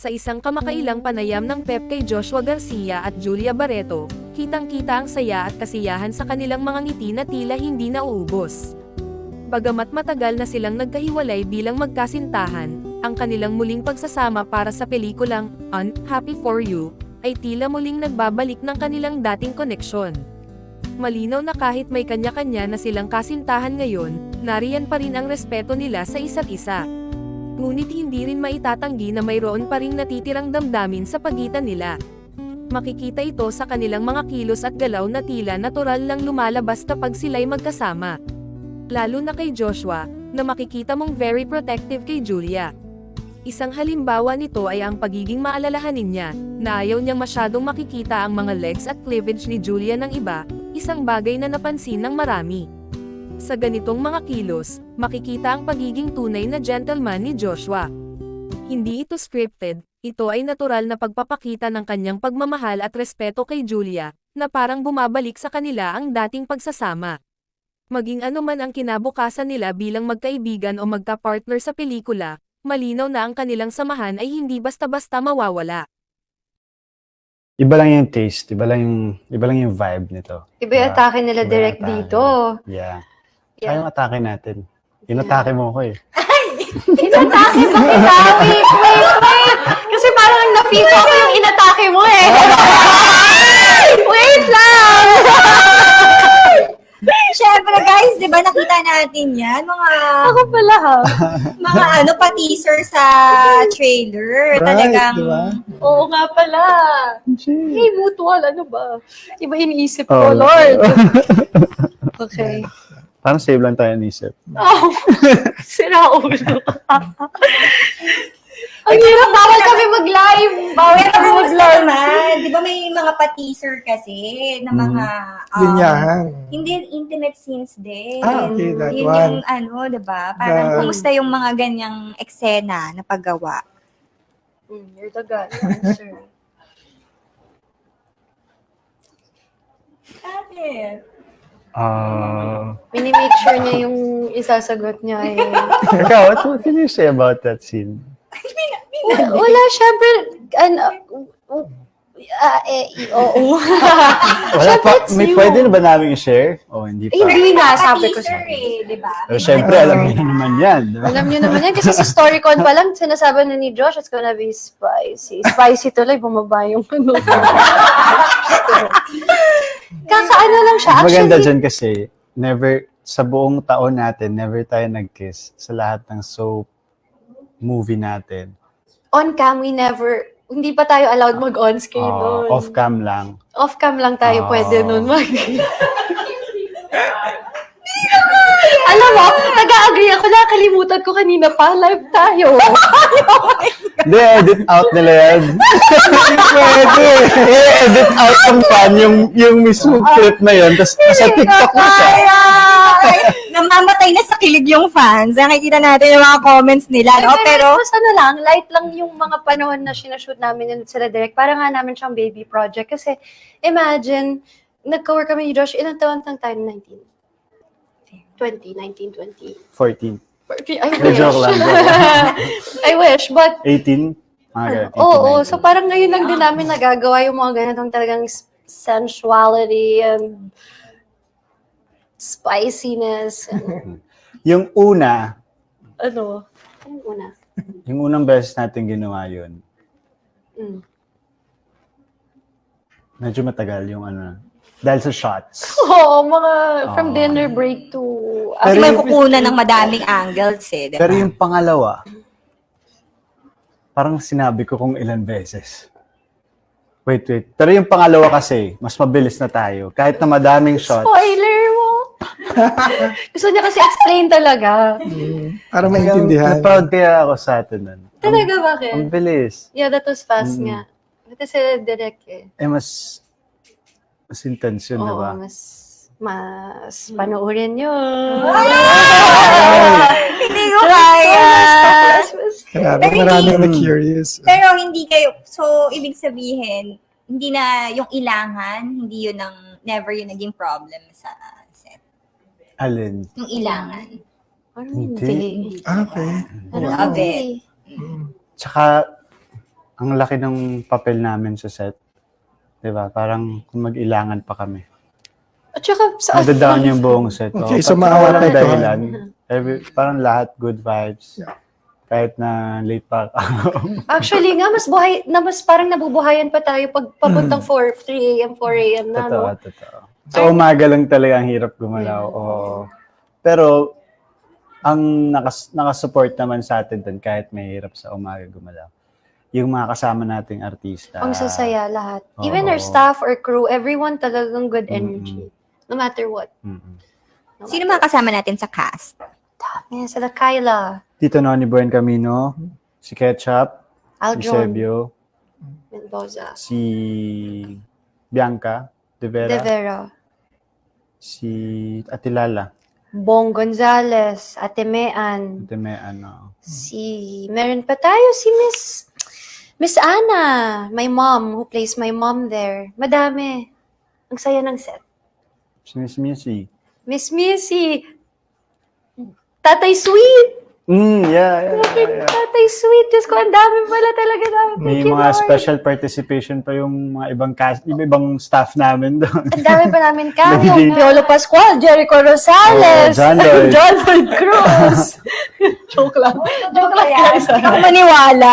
Sa isang kamakailang panayam ng Pep kay Joshua Garcia at Julia Barreto, kitang-kita ang saya at kasiyahan sa kanilang mga ngiti na tila hindi nauubos. Bagamat matagal na silang nagkahiwalay bilang magkasintahan, ang kanilang muling pagsasama para sa pelikulang Happy for You ay tila muling nagbabalik ng kanilang dating koneksyon. Malinaw na kahit may kanya-kanya na silang kasintahan ngayon, nariyan pa rin ang respeto nila sa isa't isa. Ngunit hindi rin maitatanggi na mayroon pa ring natitirang damdamin sa pagitan nila. Makikita ito sa kanilang mga kilos at galaw na tila natural lang lumalabas kapag sila'y magkasama. Lalo na kay Joshua, na makikita mong very protective kay Julia. Isang halimbawa nito ay ang pagiging maalalahanin niya, na ayaw niyang masyadong makikita ang mga legs at cleavage ni Julia ng iba, isang bagay na napansin ng marami. Sa ganitong mga kilos, makikita ang pagiging tunay na gentleman ni Joshua. Hindi ito scripted, ito ay natural na pagpapakita ng kanyang pagmamahal at respeto kay Julia, na parang bumabalik sa kanila ang dating pagsasama. Maging anuman ang kinabukasan nila bilang magkaibigan o magka-partner sa pelikula, malinaw na ang kanilang samahan ay hindi basta-basta mawawala. Iba lang yung taste, iba lang yung vibe nito. Iba yung atake nila Iba yung direct atake. dito. Yeah. Yeah. Kaya yung atake natin. Inatake mo ko eh. Inatake ba kita? Wait! Kasi parang na-feel ko yung inatake mo eh. Wait lang! Siyempre guys, di ba nakita natin yan? Ako pala ha. Mga pa-teaser sa trailer. Right, Talagang, diba? Oo nga pala. Hey, mutual, ano ba? Iba iniisip ko, Oh. Lord. Okay. Parang save lang tayo nisip. Oh, sira ulo. Ang hirap, bawal kami mag-live. Bawal kami mag-live. naman, di ba may mga pa-teaser kasi na mga Linyahan. hindi intimate scenes din. Okay, that Yun one. yung di ba? Parang The- kumusta yung mga ganyang eksena na paggawa. You're the god answer. Minimake sure niya yung isasagot niya. Ikaw, what can you say about that scene? Wala, syempre, oo. Wala pa, it's may you. pwede na ba namin i-share? O hindi pa? Hindi na, sabi ko Pa-teaser siya. di ba? Pero syempre, alam niyo naman yan. Diba? Alam niyo naman yan, kasi sa StoryCon pa lang, sinasabi na ni Josh, it's gonna be spicy. Spicy tuloy, bumaba yung ano. Kakaano lang siya. Maganda Actually, dyan kasi, never, sa buong taon natin, never tayo nag-kiss sa lahat ng soap movie natin. on cam, we never, hindi pa tayo allowed mag-on-screen nun. Off-cam lang. Off-cam lang tayo Oh. pwede nun mag... Alam mo, nag-agree ako, nakalimutan ko kanina pa, live tayo. Hindi, edit out nila yan. Pwede. I-edit out ng fan yung mismo clip na yun, tapos sa TikTok na siya. Namamatay na sa kilig yung fans. Nakikita natin yung mga comments nila, no? Pero, Mas ano lang, light lang yung mga panahon na sinashoot namin yun sila direct. Parang nga namin siyang baby project. Kasi, imagine, nagka-work kami ni Josh, ilang taon lang tayo? 19? 20, 19, 20. 14. I wish. Joke lang. I wish, but 18? Okay, 18, oo, 19. so parang ngayon lang din namin nagagawa yung mga ganitong talagang sensuality and spiciness. And, Yung una, ano? Yung una. yung unang beses natin ginawa yun, Mm. medyo matagal yung ano, dahil sa shots. Oo, mga from dinner break to... kasi Pero may yung- kukunan ng madaming angles eh. Diba? Pero yung pangalawa, parang sinabi ko kung ilan beses. Wait. Pero yung pangalawa kasi, mas mabilis na tayo. Kahit na madaming shots. Spoiler mo! Gusto niya kasi explain talaga. Para maintindihan. Na-proud kaya ako sa atin nun. Talaga, bakit? Ang bilis. Yeah, that was fast nga. Ito sila direct eh. Mas intense yun, di ba? Oo, mas panoorin yun. Hindi ko kaya. Grabe, maraming na-curious. Pero hindi kayo, so ibig sabihin, hindi na yung ilangan, hindi yun never yun naging problem sa set. Alin? Yung ilangan. Parang Hindi. hindi. Okay. Parang Love hindi. it. Tsaka, ang laki ng papel namin sa set. 'Di ba? Parang kung mag-ilangan pa kami. At saka sa Nadadown yung buong set. Okay, Oh, so pag walang maapektuhan. dahilan. Parang lahat good vibes. Yeah. Kahit na late pa ako. Actually nga, mas parang nabubuhayan pa tayo pag papuntang 3 a.m., 4 a.m. na, no? Totoo. So, umaga lang talaga ang hirap gumalaw. Yeah. Oo. Pero, ang nakasupport naman sa atin doon, kahit may hirap sa umaga gumalaw, yung mga kasama nating artista. Ang sasaya lahat. Oo. Even our staff or crew, everyone talagang good energy. No matter what. Mm-mm. No Sino matter- mga kasama natin sa cast? Yan, sila Kyla, Tito Noni Buen Camino, si Ketchup, si Aljon, Sebio, Mendoza, si Bianca De Vera, De Vera, si Atilala, Bong Gonzales, Ate Mean, meron pa tayo si Miss Anna, my mom, who plays my mom there. Madami. Ang saya ng set. si Miss Missy. Miss Missy, Tatay Sweet, Yeah. Tatay Sweet, Diyos ko, ang dami pala talaga namin. May Thank you, mga Lord. special participation pa yung mga ibang cast, ibang staff namin doon. Ang dami pa namin cameo. Nagiging- Piolo Pascual, Jericho Rosales, Oh, John Lloyd. John Lloyd Cruz. Joke lang. Joke lang, guys. Hindi ako maniwala.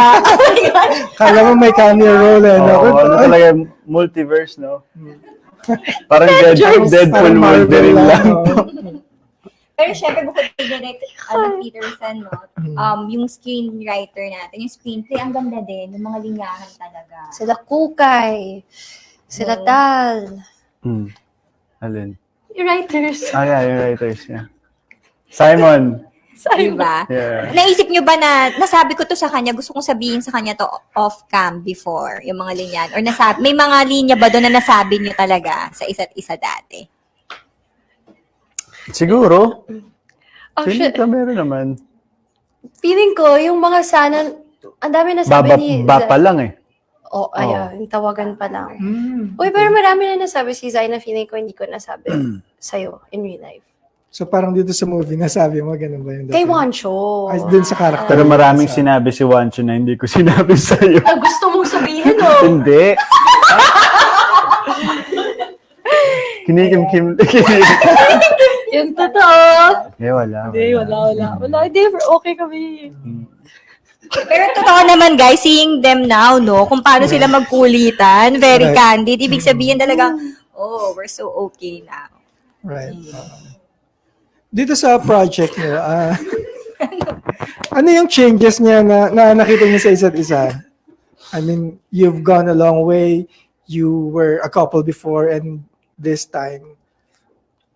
Kala mo may cameo role, eh. No? Oo, ano talaga, multiverse, no? Parang Deadpool Parang Marvel Wolverine lang. oh. Pero syempre, bukod kay Direct Peterson, no? Yung screenwriter natin, yung screenplay, ang ganda din. Yung mga linyahan talaga. Sila Kukay. Sila Oo. Tal. Alin? Yung writers. Yeah, yung writers, yeah. Simon. Diba? Yeah. Naisip nyo ba na, nasabi ko to sa kanya, gusto kong sabihin sa kanya to off-cam before, yung mga linyan? Or may mga linya ba doon na nasabi nyo talaga sa isa't isa dati? Siguro. Actually, Feeling ka meron naman. feeling ko, yung mga sana, ang dami na sabi ni... Ba pa lang eh. Oh, ayun, yung tawagan pa lang. Mm. Uy, pero marami na nasabi si Zai na feeling ko hindi ko nasabi sa'yo in real life. So parang dito sa movie, nasabi mo, ganun ba yung Kay Wancho. Ay, dun sa character. Pero maraming sinabi si Wancho na hindi ko sinabi sa'yo. Ah, gusto mong sabihin, oh. Hindi. Kinikim-kim. Yung totoo. Wala. Wala. Hindi, okay kami. Pero totoo naman guys, seeing them now, no, kung paano sila magkulitan, very Right. candid. Ibig sabihin talagang, oh, we're so okay now. Right. Dito sa project niyo, ano yung changes niya na nakita niyo sa isa't isa? I mean, you've gone a long way. You were a couple before and this time.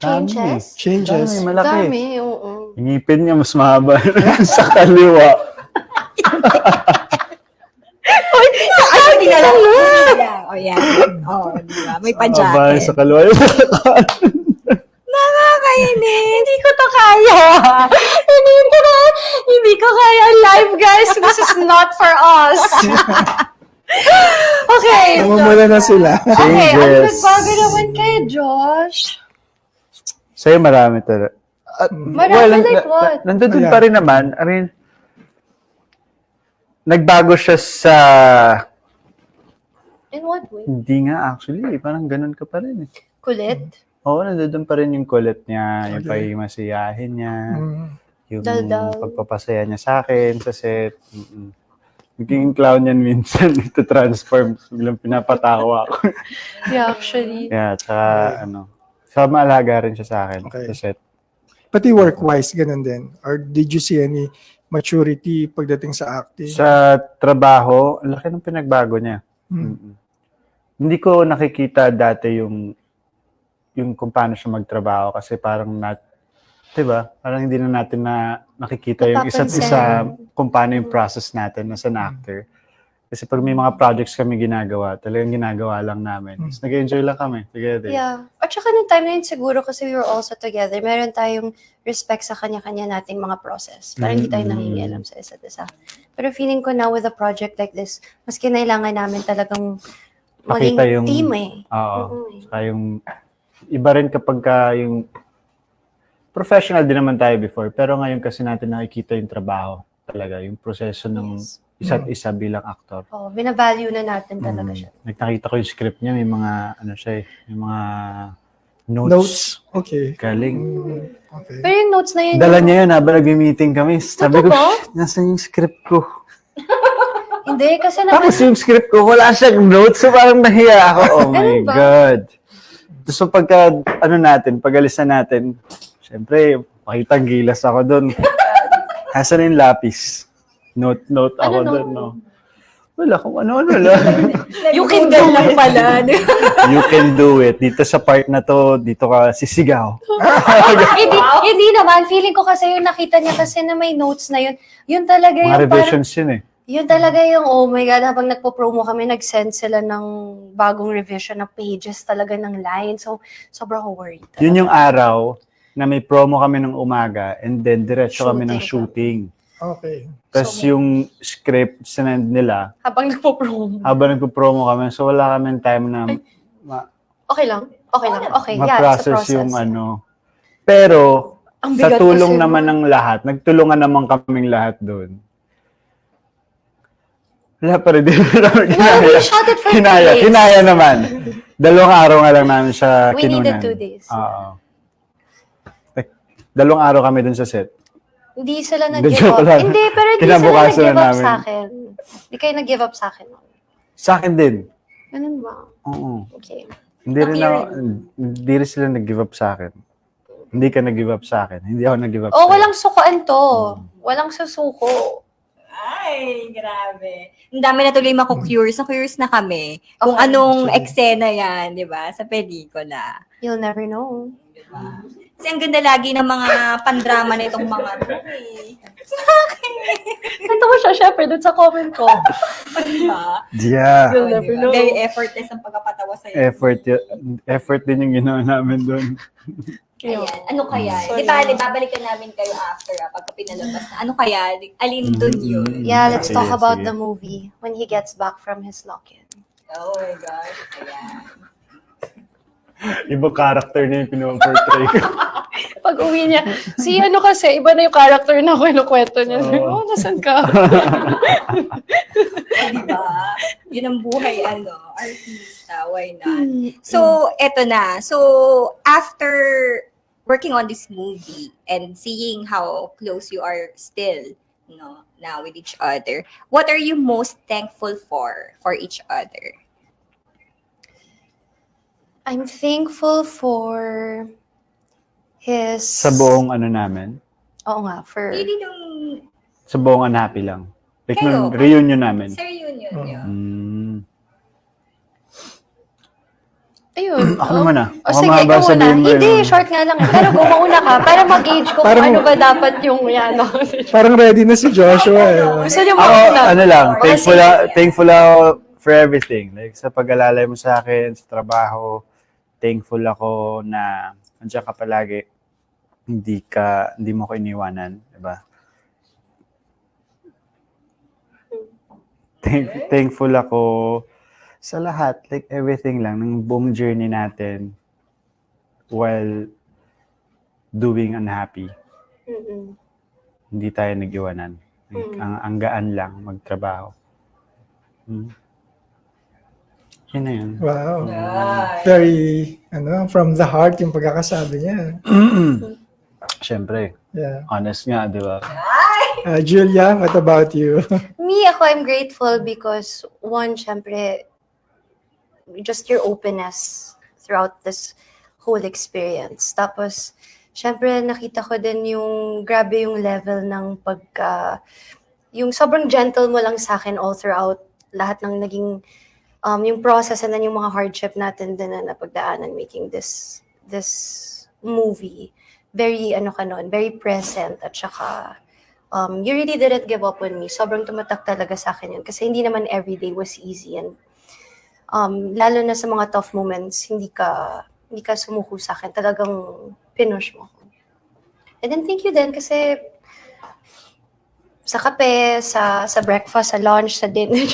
Changes? Changes. Dami, malaki. Dami, oo. Yung ngipin niya mas mahaba sa kaliwa. Actually, na lang. Oh, yan. Oh, di ba? May Mahaba pa-jacket. sa kaliwa. Nakakainis. Hindi ko to kaya. Hindi ko kaya live, guys. This is not for us. Okay. Namumula na sila. Okay, ano Changes. nagbago naman kay Josh? Sa'yo marami talaga. Marami like what? Nandun Yeah. pa rin naman. I mean, nagbago siya sa... In what way? Hindi nga actually. Parang ganun ka pa rin eh. Kulit? Oo, nandun pa rin yung kulit niya, yung Okay. pagmasiyahin niya, Mm. yung Daldal. pagpapasaya niya sa akin, sa set. Naging clown yan minsan, ito-transform. Biglang pinapatawa ako. Yeah, actually. Yeah, tsaka sa maalaga rin siya sa akin, Okay. sa set. Pati work-wise, ganun din. Or did you see any maturity pagdating sa acting? Sa trabaho, ang laki ng pinagbago niya. Mm. Hindi ko nakikita dati yung kung paano siya magtrabaho kasi parang diba? Parang hindi na natin nakikita yung isa't isa kung paano yung process natin as an actor. Kasi pag may mga projects kami ginagawa, talagang ginagawa lang namin. Tapos nag-enjoy lang kami together. Yeah. At saka nung time na yun siguro kasi we were also together, meron tayong respect sa kanya-kanya nating mga process. Parang hindi tayo nangingialam sa isa't isa. Pero feeling ko now with a project like this, mas kinailangan namin talagang maging Pakita yung- team eh. Oo. Oo. Saka yung iba rin kapag yung professional din naman tayo before, pero ngayon kasi natin nakikita yung trabaho talaga, yung proseso ng Yes. isa't isa bilang aktor. Oh, binavalue na natin talaga siya. Nakita ko yung script niya, may mga, ano siya eh, may mga Notes. notes. Okay. Galing. Okay. Pero yung notes na yun, Dala niya yun habang nag-meeting kami. Sabi ko, Totoo? nasan yung script ko? hindi, kasi naman, Tapos yung script ko, wala siyang notes. So parang nahiya ako. Oh my Ganun ba? God. So pagka, pag-alis na natin, syempre, makitang gilas ako doon. Hasan yung lapis? Note ako Ano, doon, no? Wala kung ano-ano lang. You can do lang pala. You can do it. Dito sa part na to, dito ka sisigaw. hindi naman, feeling ko kasi yung nakita niya kasi na may notes na yun, yun talaga Mga yung revisions yun eh. yun talaga yung, oh my God, habang nagpo-promo kami, nag-send sila ng bagong revision na pages talaga ng line. So, sobrang worried. Yun yung araw na may promo kami ng umaga and then diretso kami ng shooting. Okay. Tapos yung script sinend nila, Habang nagpo-promo. habang nagpo-promo kami, so wala kaming time na Okay lang. Okay lang. Okay. Yeah, it's a ma-process process. yung ano. Pero, Ang sa bigat tulong kasi, naman ng lahat, nagtulungan naman kaming lahat doon. Wala pa rin din namin No, kinaya. we shot it for 2 days. Kinaya naman. 2 araw nga lang namin siya We kinunan. needed 2 days. Oo. 2 araw kami dun sa set. Hindi sila Hindi, nag-give joke up. lang. Hindi, pero hindi sila Kinabukasan nag-give na up namin. sa akin. Hindi kayo nag-give up sa akin. Sa akin din. Ganun ba? Oo. Okay. Hindi rin sila nag-give up sa akin. Hindi ka nag-give up sa akin. Hindi ako nag-give up Oh, sa'yo. walang sukaan to. Walang susuko. Ay, grabe. Ang dami na tuloy mako-curious. Na-curious na kami kung Okay. anong eksena yan, di ba, sa pelikula. You'll never know. Diba? Kasi ang ganda lagi ng mga pandrama na itong mga to eh. Kanta mo siya, syempre, dun sa comment ko. Diba? Yeah. You'll never know. Very effortless ang pagkapatawa sa'yo. Effort din yung ginawa namin doon. Ayan. Ano kaya? Sorry. Di ba, babalikan namin kayo after pagka pinalabas na. Ano kaya? Alin dun yun? Yeah, let's Sige, talk about sige. the movie when he gets back from his lock-in. Oh my gosh. Ayan. Ibang character niya yung pinoportray ko. Pag uwi niya, ano kasi, iba na yung character na kinukwento niya. Oo. Oh, nasan ka? Diba? Yun ang buhay, artista. Why not? So, eto na. So, after working on this movie and seeing how close you are still, now with each other, what are you most thankful for each other? I'm thankful for his... Sa buong ano namin. Oo nga, for... Hindi yung Sa buong unhappy lang. Like Kayo? nung reunion namin. sa reunion niyo. Ayun. Ako naman ah. O Ako sige, mahaba ikaw muna. sabihin mo Hindi, yun. short nga lang. Pero gumauna ka para mag-gauge ko kung Parang- ano ba dapat yung yan. Parang ready na si Joshua eh. Gusto niyo Ako, mauna? ano lang, Sige. thankful ako for everything. Like sa pag-alalay mo sa akin, sa trabaho, thankful ako na nandiyan ka palagi. Hindi mo ko iniwanan, diba? Thankful ako sa lahat, like everything lang, ng buong journey natin while doing unhappy. Mm-mm. Hindi tayo nag-iwanan. Ang gaan lang magtrabaho. Yun na yun. Wow. Very, from the heart yung pagkakasabi niya. Siyempre, Yeah. honest nga, di ba? Julia, what about you? Me, I'm grateful because one, syempre, just your openness throughout this whole experience. Tapos, syempre, nakita ko din yung grabe yung level ng yung sobrang gentle mo lang sa akin all throughout lahat ng naging, yung process and then yung mga hardship natin din na napagdaanan making this movie. Very, very present at saka, you really didn't give up on me. Sobrang tumatak talaga sa akin yun. Kasi hindi naman everyday was easy. And lalo na sa mga tough moments, hindi ka sumuko sa akin. Talagang pinush mo. And then thank you din kasi sa kape, sa breakfast, sa lunch, sa dinner,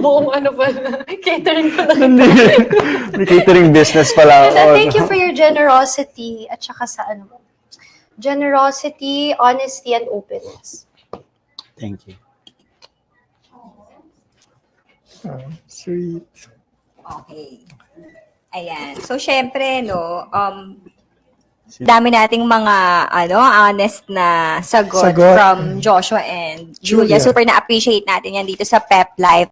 buong catering pa na. May catering business pala And then ako. thank you for your generosity at saka sa generosity, honesty, and openness. Thank you. Sweet. Okay. Ayan. So, syempre, no, dami nating mga, honest na sagot Sagot. from Joshua and Julia. Julia. Super na-appreciate natin yan dito sa Pep Live.